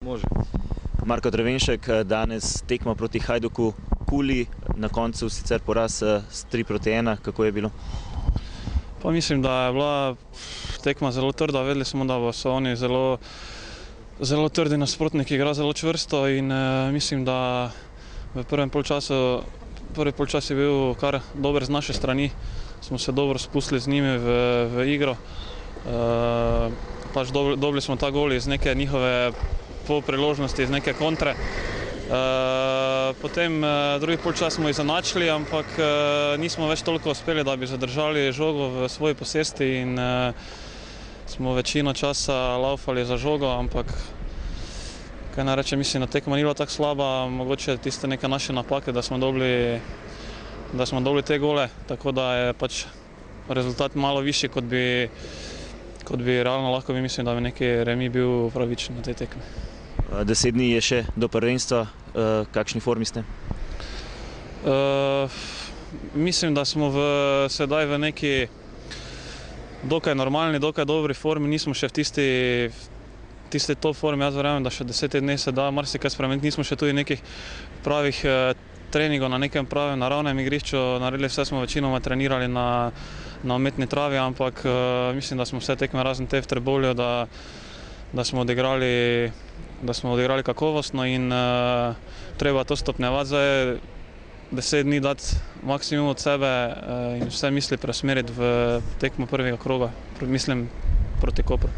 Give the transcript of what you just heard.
Može. Marko Drevenšek, danes tekma proti Hajduku Puli, na koncu sicer poraz s 3-1, kako je bilo? Pa mislim, da je bila tekma zelo trda, vedeli smo, da so oni zelo trdi nasprotniki, igra zelo čvrsto in mislim, da v prvem polčasu, prvi polčas je bil kar dober z naše strani, smo se dobro spustili z njimi v igro. Pač dobili smo ta gol iz neke njihove polpriložnosti, iz neke kontre. Potem drugi polčas smo izenačili, ampak nismo več toliko uspeli, da bi zadržali žogo v svoji posesti in smo večino časa laufali za žogo, ampak kaj naj rečem, mislim, da tekma ni bila tako slaba, mogoče tiste neke naše napake, da smo dobili te gole, tako da je pač rezultat malo višji, kot bi realno lahko bi, mislim, da bi neki remi bil pravičen na tej tekmi. 10 dni je še do prvenstva, kakšni formi ste? Mislim, da smo sedaj v neki dokaj normalni, dokaj dobri formi, nismo še v tisti top formi, jaz verjamem, da še 10 dni se da marsikaj spremeniti, nismo še tudi nekih pravih treningov na nekem pravem naravnem igrišču, naredili vse smo večinoma trenirali na umetni travi, ampak mislim, da smo vse tekme razen te v Trbovlju, da smo odigrali kakovostno in treba to stopnjevati. Zdaj 10 dni dati maksimum od sebe in vse misli preusmeriti v tekmo prvega kroga, mislim proti Kopru.